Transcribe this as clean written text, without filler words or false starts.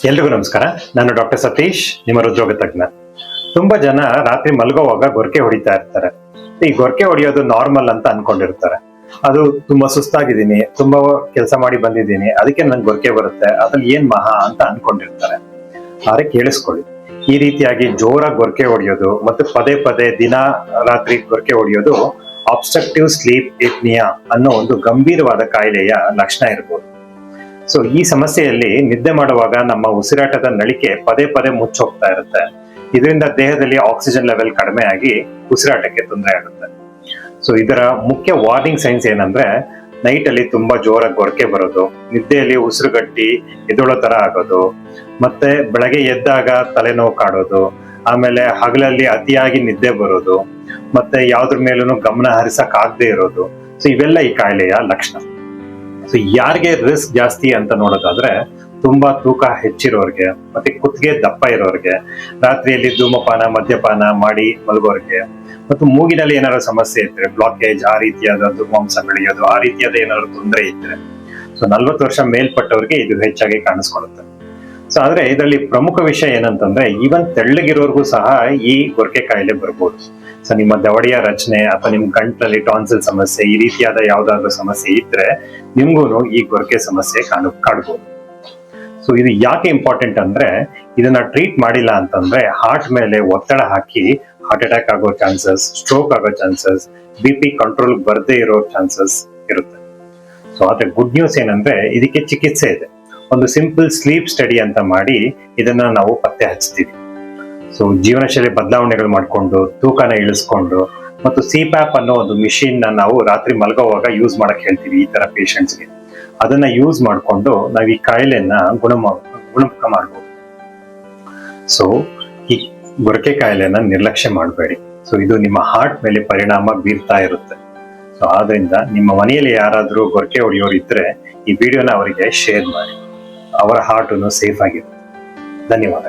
ಎಲ್ರಿಗೂ ನಮಸ್ಕಾರ. ನಾನು ಡಾಕ್ಟರ್ ಸತೀಶ್, ನಿಮ್ಮ ಹೃದ್ರೋಗ ತಜ್ಞ. ತುಂಬಾ ಜನ ರಾತ್ರಿ ಮಲಗೋವಾಗ ಗೊರಕೆ ಹೊಡಿತಾ ಇರ್ತಾರೆ. ಈ ಗೊರಕೆ ಹೊಡಿಯೋದು ನಾರ್ಮಲ್ ಅಂತ ಅನ್ಕೊಂಡಿರ್ತಾರೆ. ಅದು ತುಂಬಾ ಸುಸ್ತಾಗಿದ್ದೀನಿ, ತುಂಬಾ ಕೆಲಸ ಮಾಡಿ ಬಂದಿದ್ದೀನಿ, ಅದಕ್ಕೆ ನನ್ಗೆ ಗೊರಕೆ ಬರುತ್ತೆ, ಅದ್ರಲ್ಲಿ ಏನ್ ಮಹಾ ಅಂತ ಅನ್ಕೊಂಡಿರ್ತಾರೆ. ಆದ್ರೆ ಕೇಳಿಸ್ಕೊಳ್ಳಿ, ಈ ರೀತಿಯಾಗಿ ಜೋರಾಗಿ ಗೊರಕೆ ಹೊಡೆಯೋದು ಮತ್ತು ಪದೇ ಪದೇ ದಿನ ರಾತ್ರಿ ಗೊರಕೆ ಹೊಡೆಯೋದು ಆಬ್ಸ್ಟ್ರಕ್ಟಿವ್ ಸ್ಲೀಪ್ ಎಪ್ನಿಯಾ ಅನ್ನೋ ಒಂದು ಗಂಭೀರವಾದ ಕಾಯಿಲೆಯ ಲಕ್ಷಣ ಇರಬಹುದು. ಸೊ ಈ ಸಮಸ್ಯೆಯಲ್ಲಿ ನಿದ್ದೆ ಮಾಡುವಾಗ ನಮ್ಮ ಉಸಿರಾಟದ ನಳಿಕೆ ಪದೇ ಪದೇ ಮುಚ್ಚೋಗ್ತಾ ಇರುತ್ತೆ. ಇದರಿಂದ ದೇಹದಲ್ಲಿ ಆಕ್ಸಿಜನ್ ಲೆವೆಲ್ ಕಡಿಮೆ ಆಗಿ ಉಸಿರಾಟಕ್ಕೆ ತೊಂದರೆ ಆಗುತ್ತೆ. ಸೊ ಇದರ ಮುಖ್ಯ ವಾರ್ನಿಂಗ್ ಸೈನ್ಸ್ ಏನಂದ್ರೆ, ನೈಟ್ ಅಲ್ಲಿ ತುಂಬಾ ಜೋರಾಗಿ ಗೊರಕೆ ಬರೋದು, ನಿದ್ದೆಯಲ್ಲಿ ಉಸಿರುಗಟ್ಟಿ ಎದೊಳೋ ತರ ಆಗೋದು, ಮತ್ತೆ ಬೆಳಗ್ಗೆ ಎದ್ದಾಗ ತಲೆನೋವು ಕಾಡೋದು, ಆಮೇಲೆ ಹಗಲಲ್ಲಿ ಅತಿಯಾಗಿ ನಿದ್ದೆ ಬರೋದು, ಮತ್ತೆ ಯಾವ್ದ್ರ ಮೇಲೂ ಗಮನ ಹರಿಸಕ್ ಆಗದೆ ಇರೋದು. ಸೊ ಇವೆಲ್ಲ ಈ ಕಾಯಿಲೆಯ ಲಕ್ಷಣ. ಸೊ ಯಾರಿಗೆ ರಿಸ್ಕ್ ಜಾಸ್ತಿ ಅಂತ ನೋಡೋದಾದ್ರೆ, ತುಂಬಾ ತೂಕ ಹೆಚ್ಚಿರೋರ್ಗೆ, ಮತ್ತೆ ಕುತ್ತಿಗೆ ದಪ್ಪ ಇರೋರ್ಗೆ, ರಾತ್ರಿಯಲ್ಲಿ ಧೂಮಪಾನ ಮದ್ಯಪಾನ ಮಾಡಿ ಮಲಗೋರ್ಗೆ, ಮತ್ತು ಮೂಗಿನಲ್ಲಿ ಏನಾದ್ರು ಸಮಸ್ಯೆ ಇದ್ರೆ, ಬ್ಲಾಕೇಜ್, ಆ ರೀತಿಯಾದ ದುರ್ಮಾಂಸ ಬೆಳೆಯೋದು, ಆ ರೀತಿಯಾದ ಏನಾದ್ರು ತೊಂದರೆ ಇದ್ರೆ, ಸೊ 40 ವರ್ಷ ಮೇಲ್ಪಟ್ಟವ್ರಿಗೆ ಇದು ಹೆಚ್ಚಾಗಿ ಕಾಣಿಸ್ಕೊಳ್ಳುತ್ತೆ. ಸೊ ಆದ್ರೆ ಇದರಲ್ಲಿ ಪ್ರಮುಖ ವಿಷಯ ಏನಂತಂದ್ರೆ, ಈವನ್ ತೆಳ್ಳಗಿರೋರ್ಗೂ ಸಹ ಈ ಗೊರಕೆ ಕಾಯಿಲೆ ಬರ್ಬೋದು. ಸೊ ನಿಮ್ಮ ದವಡಿಯ ರಚನೆ ಅಥವಾ ನಿಮ್ ಗಂಟ್ಲಲ್ಲಿ ಟಾನ್ಸಿಲ್ ಸಮಸ್ಯೆ, ಈ ರೀತಿಯಾದ ಯಾವ್ದಾದ್ರು ಸಮಸ್ಯೆ ಇದ್ರೆ ನಿಮ್ಗೂ ಈ ಗೊರಕೆ ಸಮಸ್ಯೆ ಕಾಡ್ಬೋದು. ಸೊ ಇದು ಯಾಕೆ ಇಂಪಾರ್ಟೆಂಟ್ ಅಂದ್ರೆ, ಇದನ್ನ ಟ್ರೀಟ್ ಮಾಡಿಲ್ಲ ಅಂತಂದ್ರೆ ಹಾರ್ಟ್ ಮೇಲೆ ಒತ್ತಡ ಹಾಕಿ ಹಾರ್ಟ್ ಅಟ್ಯಾಕ್ ಆಗೋ ಚಾನ್ಸಸ್, ಸ್ಟ್ರೋಕ್ ಆಗೋ ಚಾನ್ಸಸ್, BP ಕಂಟ್ರೋಲ್ ಬರ್ದೇ ಇರೋ ಚಾನ್ಸಸ್ ಇರುತ್ತೆ. ಸೊ ಆದ್ರೆ ಗುಡ್ ನ್ಯೂಸ್ ಏನಂದ್ರೆ, ಇದಕ್ಕೆ ಚಿಕಿತ್ಸೆ ಇದೆ. ಒಂದು ಸಿಂಪಲ್ ಸ್ಲೀಪ್ ಸ್ಟಡಿ ಅಂತ ಮಾಡಿ ಇದನ್ನ ನಾವು ಪತ್ತೆ ಹಚ್ತೀವಿ. ಸೊ ಜೀವನ ಶೈಲಿ ಬದಲಾವಣೆಗಳು ಮಾಡ್ಕೊಂಡು, ತೂಕನ ಇಳಿಸ್ಕೊಂಡು, ಮತ್ತು CPAP ಅನ್ನೋ ಒಂದು ಮಿಷಿನ್ ನಾವು ರಾತ್ರಿ ಮಲಗೋವಾಗ ಯೂಸ್ ಮಾಡಕ್ ಹೇಳ್ತೀವಿ ಈ ತರ ಪೇಷಂಟ್ಸ್ಗೆ. ಅದನ್ನ ಯೂಸ್ ಮಾಡ್ಕೊಂಡು ನಾವು ಈ ಕಾಯಿಲೆನ ಗುಣಮುಖ ಮಾಡ್ಬೋದು. ಸೊ ಈ ಗೊರಕೆ ಕಾಯಿಲೆನ ನಿರ್ಲಕ್ಷ್ಯ ಮಾಡಬೇಡಿ. ಸೊ ಇದು ನಿಮ್ಮ ಹಾರ್ಟ್ ಮೇಲೆ ಪರಿಣಾಮ ಬೀರ್ತಾ ಇರುತ್ತೆ. ಸೊ ಆದ್ರಿಂದ ನಿಮ್ಮ ಮನೆಯಲ್ಲಿ ಯಾರಾದ್ರೂ ಗೊರಕೆ ಹೊಡೆಯೋರು ಇದ್ರೆ ಈ ವಿಡಿಯೋನ ಅವರಿಗೆ ಶೇರ್ ಮಾಡಿ. ಅವರ ಹಾರ್ಟ್ ಸೇಫ್ ಆಗಿರುತ್ತೆ. ಧನ್ಯವಾದ.